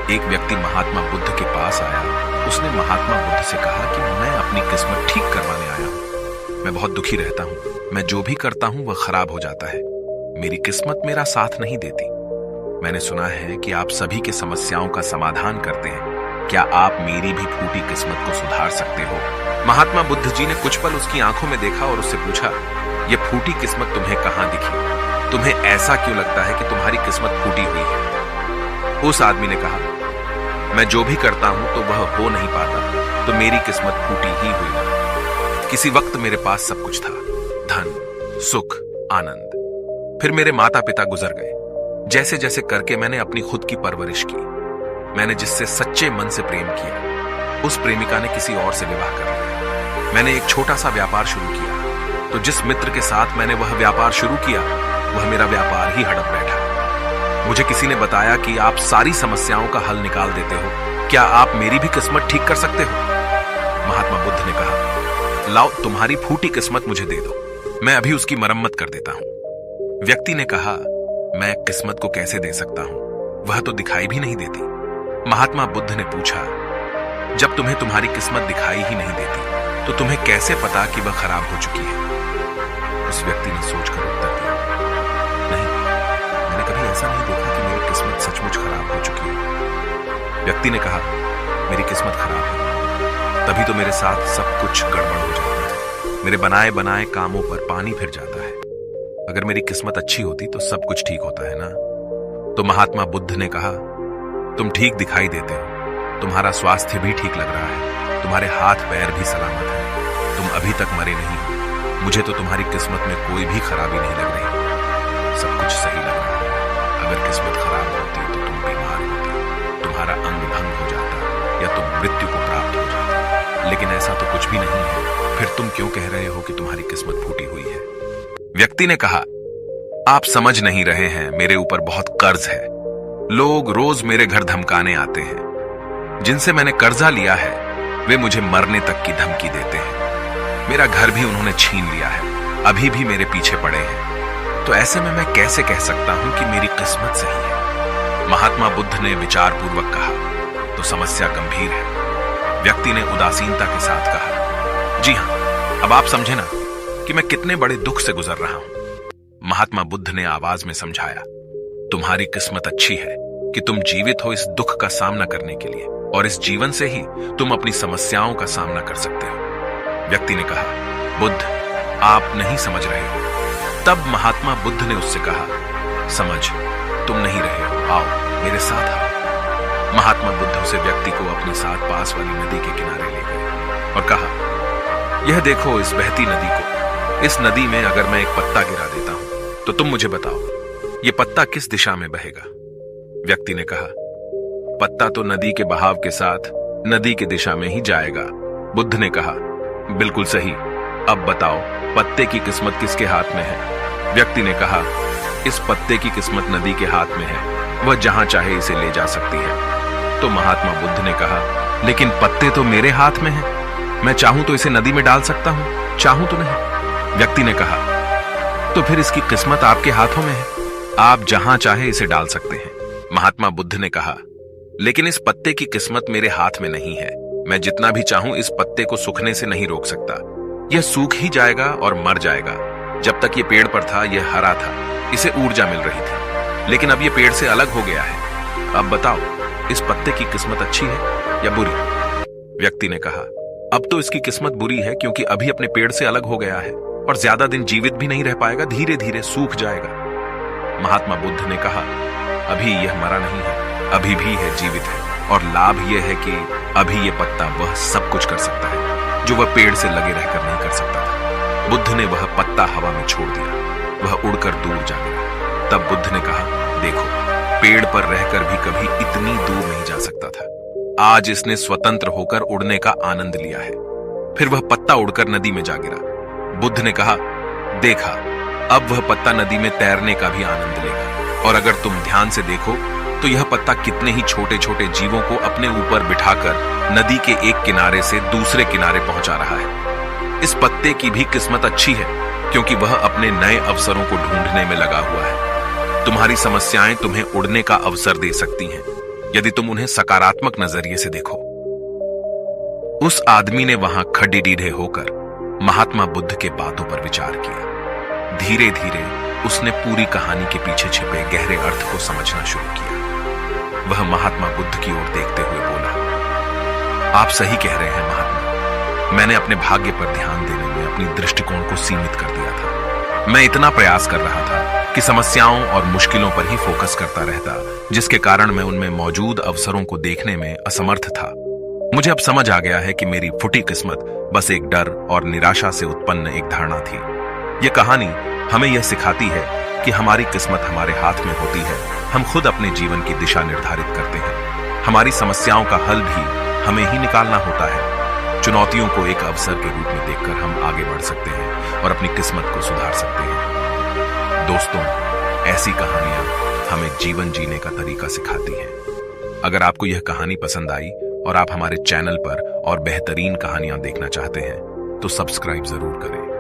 एक व्यक्ति महात्मा बुद्ध के पास आया। उसने महात्मा बुद्ध से कहा कि मैं अपनी किस्मत ठीक करवाने आया हूँ। मैं बहुत दुखी रहता हूँ। मैं जो भी करता हूँ वह खराब हो जाता है। मेरी किस्मत मेरा साथ नहीं देती। मैंने सुना है कि आप सभी के समस्याओं का समाधान करते हैं। क्या आप मेरी भी फूटी किस्मत को सुधार सकते हो? महात्मा बुद्ध जी ने कुछ पल उसकी आंखों में देखा और उससे पूछा, यह फूटी किस्मत तुम्हें कहां दिखी? तुम्हें ऐसा क्यों लगता है कि तुम्हारी किस्मत फूटी हुई है? उस आदमी ने कहा, मैं जो भी करता हूं तो वह हो नहीं पाता, तो मेरी किस्मत फूटी ही हुई है। किसी वक्त मेरे पास सब कुछ था, धन, सुख, आनंद। फिर मेरे माता पिता गुजर गए। जैसे जैसे करके मैंने अपनी खुद की परवरिश की। मैंने जिससे सच्चे मन से प्रेम किया, उस प्रेमिका ने किसी और से विवाह कर लिया। मैंने एक छोटा सा व्यापार शुरू किया, तो जिस मित्र के साथ मैंने वह व्यापार शुरू किया, वह मेरा व्यापार ही हड़प बैठा। मुझे किसी ने बताया कि आप सारी समस्याओं का हल निकाल देते हो। क्या आप मेरी भी किस्मत ठीक कर सकते हो? महात्मा बुद्ध ने कहा, लाओ तुम्हारी फूटी किस्मत मुझे दे दो, मैं अभी उसकी मरम्मत कर देता हूं। व्यक्ति ने कहा, मैं किस्मत को कैसे दे सकता हूं? वह तो दिखाई भी नहीं देती। महात्मा बुद्ध ने पूछा, जब तुम्हें तुम्हारी किस्मत दिखाई ही नहीं देती, तो तुम्हें कैसे पता कि वह खराब हो चुकी है? उस व्यक्ति ने सोचकर उत्तर दिया, नहीं, मैंने कभी ऐसा नहीं देखा कि मेरी किस्मत सचमुच खराब हो चुकी है। व्यक्ति ने कहा, मेरी किस्मत खराब है, तभी तो मेरे साथ सब कुछ गड़बड़ हो जाता है। मेरे बनाए बनाए कामों पर पानी फिर जाता है। अगर मेरी किस्मत अच्छी होती तो सब कुछ ठीक होता है ना? तो महात्मा बुद्ध ने कहा, तुम ठीक दिखाई देते हो, तुम्हारा स्वास्थ्य भी ठीक लग रहा है, तुम्हारे हाथ पैर भी सलामत हैं, तुम अभी तक मरे नहीं हो। मुझे तो तुम्हारी किस्मत में कोई भी खराबी नहीं लग रही, सब कुछ सही लग रहा है। अगर किस्मत खराब होती तो तुम बीमार होते, तुम्हारा अंग भंग हो जाता, या तुम मृत्यु को प्राप्त हो जाते। लेकिन ऐसा तो कुछ भी नहीं है, फिर तुम क्यों कह रहे हो कि तुम्हारी किस्मत फूटी हुई है? व्यक्ति ने कहा, आप समझ नहीं रहे हैं, मेरे ऊपर बहुत कर्ज है। लोग रोज मेरे घर धमकाने आते हैं। जिनसे मैंने कर्जा लिया है, वे मुझे मरने तक की धमकी देते हैं। मेरा घर भी उन्होंने छीन लिया है, अभी भी मेरे पीछे पड़े हैं। तो ऐसे में मैं कैसे कह सकता हूं कि मेरी किस्मत सही है? महात्मा बुद्ध ने विचारपूर्वक कहा, तो समस्या गंभीर है। व्यक्ति ने उदासीनता के साथ कहा, जी हां, अब आप समझे ना कि मैं कितने बड़े दुख से गुजर रहा हूं। महात्मा बुद्ध ने आवाज में समझाया, तुम्हारी किस्मत अच्छी है कि तुम जीवित हो इस दुख का सामना करने के लिए, और इस जीवन से ही तुम अपनी समस्याओं का सामना कर सकते हो। व्यक्ति ने कहा, बुद्ध, आप नहीं समझ रहे हो। तब महात्मा बुद्ध ने उससे कहा, समझ तुम नहीं रहे हो, आओ मेरे साथ आओ। महात्मा बुद्ध उसे व्यक्ति को अपने साथ पास वाली नदी के किनारे ले गए और कहा, यह देखो इस बहती नदी को। इस नदी में अगर मैं एक पत्ता गिरा देता हूं, तो तुम मुझे बताओ, ये पत्ता किस दिशा में बहेगा? व्यक्ति ने कहा, पत्ता तो नदी के बहाव के साथ नदी की दिशा में ही जाएगा। बुद्ध ने कहा, बिल्कुल सही। अब बताओ, पत्ते की किस्मत किसके हाथ में है? व्यक्ति ने कहा, इस पत्ते की किस्मत नदी के हाथ में है, वह जहां चाहे इसे ले जा सकती है। तो महात्मा बुद्ध ने कहा, लेकिन पत्ते तो मेरे हाथ में है, मैं चाहूं तो इसे नदी में डाल सकता हूं, चाहूं तो नहीं। व्यक्ति ने कहा, तो फिर इसकी किस्मत आपके हाथों में है, आप जहां चाहे इसे डाल सकते हैं। महात्मा बुद्ध ने कहा, लेकिन इस पत्ते की किस्मत मेरे हाथ में नहीं है। मैं जितना भी चाहूं इस पत्ते को सूखने से नहीं रोक सकता। यह सूख ही जाएगा और मर जाएगा। जब तक ये पेड़ पर था, यह हरा था, इसे ऊर्जा मिल रही थी, लेकिन अब ये पेड़ से अलग हो गया है। अब बताओ, इस पत्ते की किस्मत अच्छी है या बुरी? व्यक्ति ने कहा, अब तो इसकी किस्मत बुरी है, क्योंकि अभी अपने पेड़ से अलग हो गया है और ज्यादा दिन जीवित भी नहीं रह पाएगा, धीरे धीरे सूख जाएगा। महात्मा बुद्ध ने कहा, अभी यह मरा नहीं है, अभी भी है, जीवित है, और लाभ यह है कि अभी यह पत्ता वह सब कुछ कर सकता है जो वह पेड़ से लगे रहकर नहीं कर सकता था। बुद्ध ने वह पत्ता हवा में छोड़ दिया, वह उड़कर दूर जा गया। तब बुद्ध ने कहा, देखो, पेड़ पर रहकर भी कभी इतनी दूर नहीं जा सकता था। आज इसने स्वतंत्र होकर उड़ने का आनंद लिया है। फिर वह पत्ता उड़कर नदी में जा गिरा। बुद्ध ने कहा, देखा, अब वह पत्ता नदी में तैरने का भी आनंद लेगा। और अगर तुम ध्यान से देखो तो यह पत्ता कितने ही छोटे छोटे जीवों को अपने ऊपर बिठाकर नदी के एक किनारे से दूसरे किनारे पहुंचा रहा है। इस पत्ते की भी किस्मत अच्छी है, क्योंकि वह अपने नए अवसरों को ढूंढने में लगा हुआ है। तुम्हारी समस्याएं तुम्हें उड़ने का अवसर दे सकती हैं, यदि तुम उन्हें सकारात्मक नजरिए से देखो। उस आदमी ने वहां खड्डी डीढ़े होकर महात्मा बुद्ध के बातों पर विचार किया। धीरे धीरे उसने पूरी कहानी के पीछे छिपे गहरे अर्थ को समझना शुरू किया। वह महात्मा बुद्ध की ओर देखते हुए बोला, आप सही कह रहे हैं महात्मा। मैंने अपने भाग्य पर ध्यान देने में अपनी दृष्टिकोण को सीमित कर दिया था। मैं इतना प्रयास कर रहा था कि समस्याओं और मुश्किलों पर ही फोकस करता रहता, जिसके कारण मैं उनमें मौजूद अवसरों को देखने में असमर्थ था। मुझे अब समझ आ गया है कि मेरी फुटी किस्मत बस एक डर और निराशा से उत्पन्न एक धारणा थी। यह कहानी हमें यह सिखाती है कि हमारी किस्मत हमारे हाथ में होती है। हम खुद अपने जीवन की दिशा निर्धारित करते हैं। हमारी समस्याओं का हल भी हमें ही निकालना होता है। चुनौतियों को एक अवसर के रूप में देखकर हम आगे बढ़ सकते हैं और अपनी किस्मत को सुधार सकते हैं। दोस्तों, ऐसी कहानियां हमें जीवन जीने का तरीका सिखाती हैं। अगर आपको यह कहानी पसंद आई और आप हमारे चैनल पर और बेहतरीन कहानियां देखना चाहते हैं तो सब्सक्राइब जरूर करें।